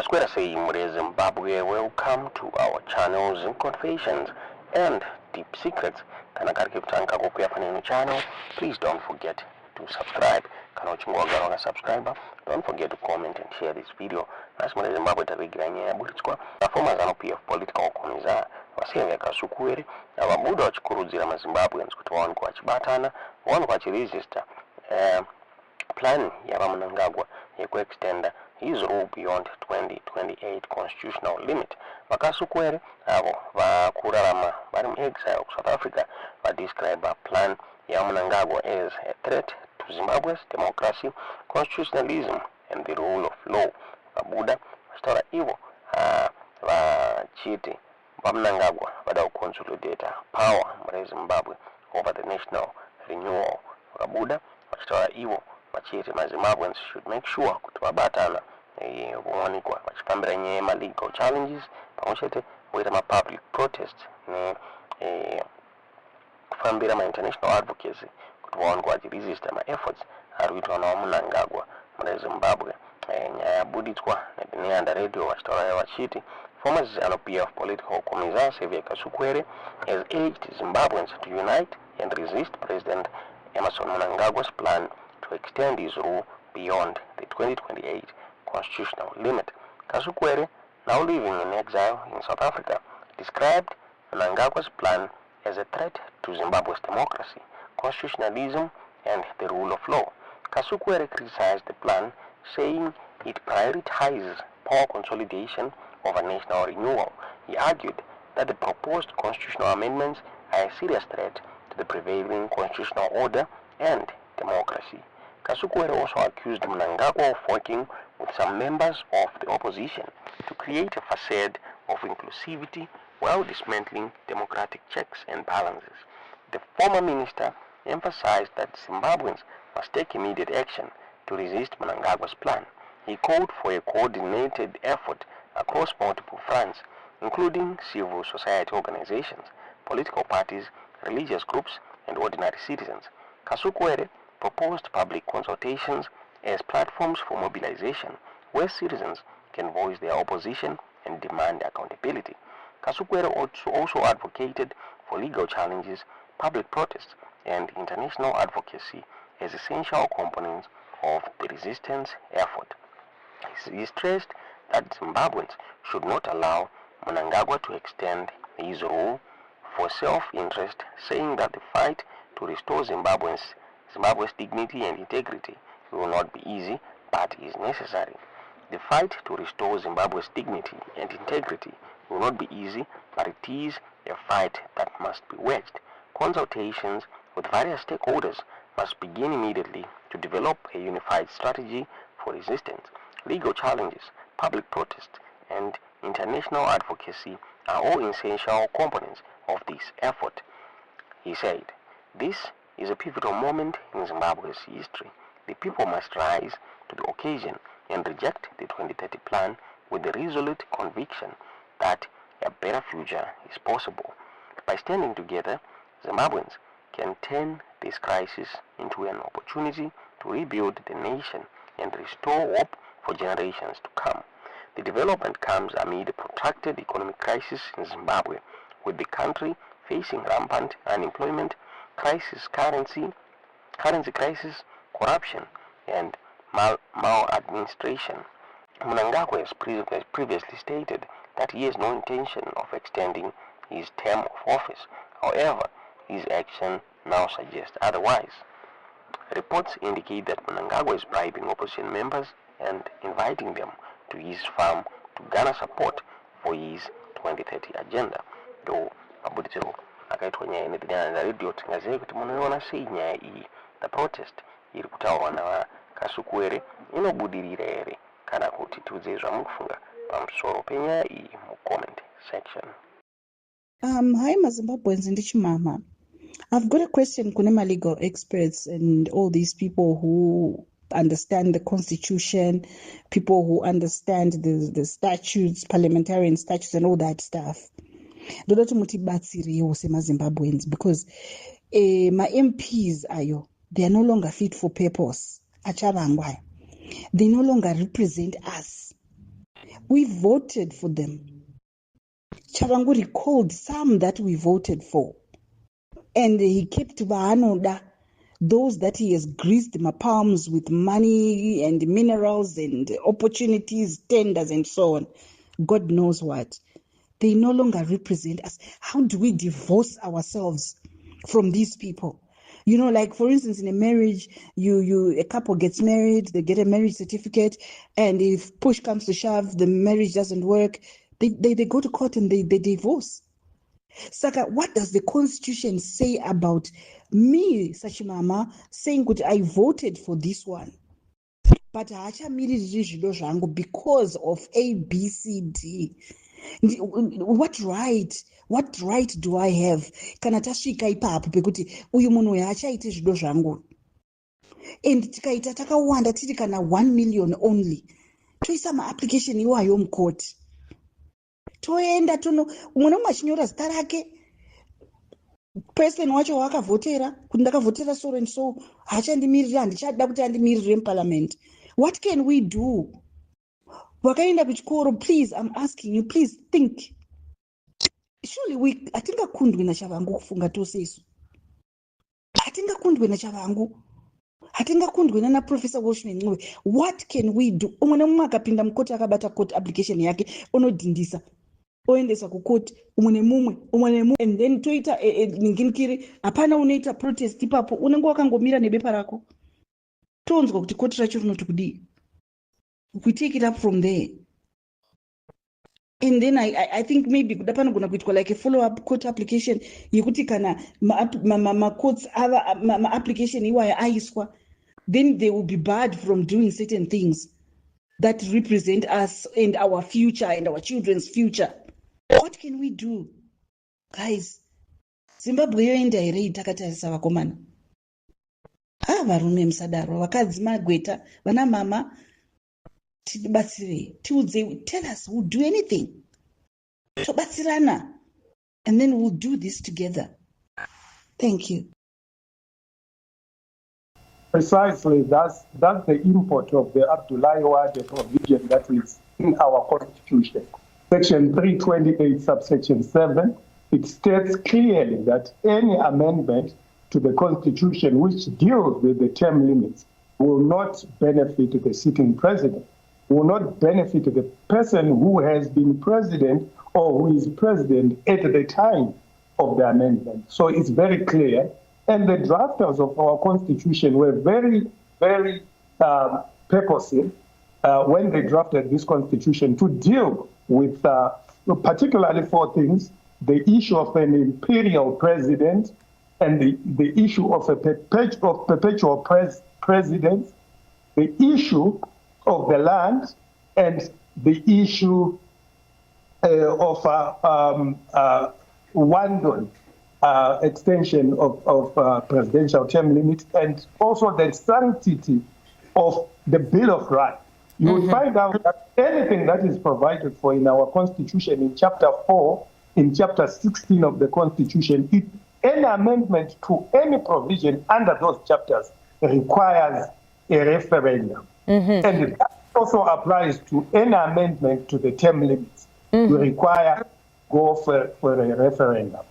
Kasukuwere say Mure Zimbabwe, welcome to our channel's confessions and deep secrets. Channel. Please don't forget to subscribe. Subscriber. Don't forget to comment and share this video. As Mure Zimbabwe tavigranya bulitswa. Performers are of political organizer. Wasevya Kasukuwere. Ababuda wachikuruzira maZimbabweans kuti vaone kuchibatana, vaone kuchiregister plan ya Mnangagwa yekuextenda his rule beyond 2028 constitutional limit. Kasukuwere avo vakurarama vari muexile ku South Africa describe a plan ya Mnangagwa as a threat to Zimbabwe's democracy, constitutionalism and the rule of law. Vabuda vachitaura ivo vachiti Mnangagwa vada kuconsolidate power mune Zimbabwe over the national renewal. Vabuda vachitaura ivo vachiti maZimbabweans should make sure kuti vabatana vowanikwa vachifambira nyaya yemalegal challenges pamwechete voita mapublic protests nekufambira international advocacy kuti vawanikwa vachiresista maefforts ari kuitwa naMnangagwa mune Zimbabwe. Nyaya yabuditswa neanda radio vachitaura vachiti former ZANU-PF political commissar Kasukuwere has urged Zimbabweans to unite and resist President Emerson Mnangagwa's plan to extend his rule beyond the 2028 constitutional limit. Kasukuwere, now living in exile in South Africa, described Mnangagwa's plan as a threat to Zimbabwe's democracy, constitutionalism, and the rule of law. Kasukuwere criticized the plan, saying it prioritizes power consolidation over national renewal. He argued that the proposed constitutional amendments are a serious threat to the prevailing constitutional order and democracy. Kasukuwere also accused Mnangagwa of working with some members of the opposition to create a facade of inclusivity while dismantling democratic checks and balances. The former minister emphasized that Zimbabweans must take immediate action to resist Mnangagwa's plan. He called for a coordinated effort across multiple fronts, including civil society organizations, political parties, religious groups, and ordinary citizens. Kasukuwere proposed public consultations as platforms for mobilization, where citizens can voice their opposition and demand accountability. Kasukuwere also advocated for legal challenges, public protests, and international advocacy as essential components of the resistance effort. He stressed that Zimbabweans should not allow Mnangagwa to extend his rule for self-interest, saying that the fight to restore Zimbabwe's dignity and integrity will not be easy, but is necessary. The fight to restore Zimbabwe's dignity and integrity will not be easy, but it is a fight that must be waged. Consultations with various stakeholders must begin immediately to develop a unified strategy for resistance. Legal challenges, public protests, and international advocacy are all essential components of this effort. He said, "This is a pivotal moment in Zimbabwe's history. The people must rise to the occasion and reject the 2030 plan with the resolute conviction that a better future is possible. By standing together, Zimbabweans can turn this crisis into an opportunity to rebuild the nation and restore hope for generations to come." The development comes amid a protracted economic crisis in Zimbabwe, with the country facing rampant unemployment, currency crisis, corruption, and maladministration. Mnangagwa has previously stated that he has no intention of extending his term of office. However, his action now suggests otherwise. Reports indicate that Mnangagwa is bribing opposition members and inviting them to his farm to garner support for his 2030 agenda. Though Abuditiro akaitwa nyaya inedhinyana radio tingazive kuti munoiona sei nyaya iyi, the protest iri kutaurwa naKasukuwere inobudirira here kana kuti tiudze zvamukufunga pamusoro penyaya iyi mucomment section. Hi maZimbabweans and Chimama. I've got a question kune legal experts and all these people who understand the constitution, people who understand the statutes, parliamentarian statutes and all that stuff. Ndoda kuti mutibatsirewo semaZimbabweans, because my MPs ayo, they are no longer fit for purpose. Achavangwa. They no longer represent us. We voted for them. Chavangu recalled some that we voted for. And he kept Vahanoda, those that he has greased my palms with money and minerals and opportunities, tenders and so on. God knows what. They no longer represent us. How do we divorce ourselves from these people? You know, like for instance, in a marriage, a couple gets married, they get a marriage certificate, and if push comes to shove, the marriage doesn't work, they go to court and they divorce. Saka, what does the constitution say about me, Sachimama, saying that I voted for this one, but because of A, B, C, D? What right do I have kana tasvika ipapo pekuti uyu munhu uyu achaite zvido zvangu, and tikaita takawanda tiri kana 1 million only, toisa maapplication iwayo mukoti, toenda umwe nomwe achinyora zita rake, person wacho waakavhotera kuti ndakavhotera so and so haachandimiriri, handichada kuti andimirire muparliament. What can we do? Wakaenda kuchikoro, please, I'm asking you, please think. Surely hatingakundwi naChavangu kufunga tose isu, hatingakundwi naChavangu, hatingakundwi nana Professor Washington Ncube. What can we do? Umwe nemumwe akapinda mukoti akabata court application yake onodhindisa, oendesa kukoti, umwe nemumwe, and then toita ninginikiri, hapana unoita protest ipapo, unenge wakangomira nebepa rako, tonzwa kuti koti racho rinoti kudii. We take it up from there. And then I think maybe panogona kuitwa like a follow-up court application yekuti kana ma-courts ma-application iwaya aiswa, then they will be barred from doing certain things that represent us and our future and our children's future. What can we do? Guys, Zimbabwe yoenda here takatarisa vakomana. Varume musadaro, vakadzi magweta, vana mama, tibatsire, tiudze, tell us, we'll do anything. Tobatsirana, and then we'll do this together. Thank you. Precisely, that's the import of the Abdullahi Wade provision that is in our constitution. Section 328, subsection 7, it states clearly that any amendment to the constitution which deals with the term limits will not benefit the sitting president, will not benefit the person who has been president or who is president at the time of the amendment. So it's very clear. And the drafters of our constitution were very, very purposive when they drafted this constitution to deal with particularly 4 things: the issue of an imperial president, and the issue of a perpetual president, the issue of the land, and the issue of Wandon extension of presidential term limit, and also the sanctity of the Bill of Rights. You will find out that anything that is provided for in our Constitution in Chapter 4, in Chapter 16 of the Constitution, any amendment to any provision under those chapters requires a referendum. And that also applies to any amendment to the term limits. You require go for a referendum.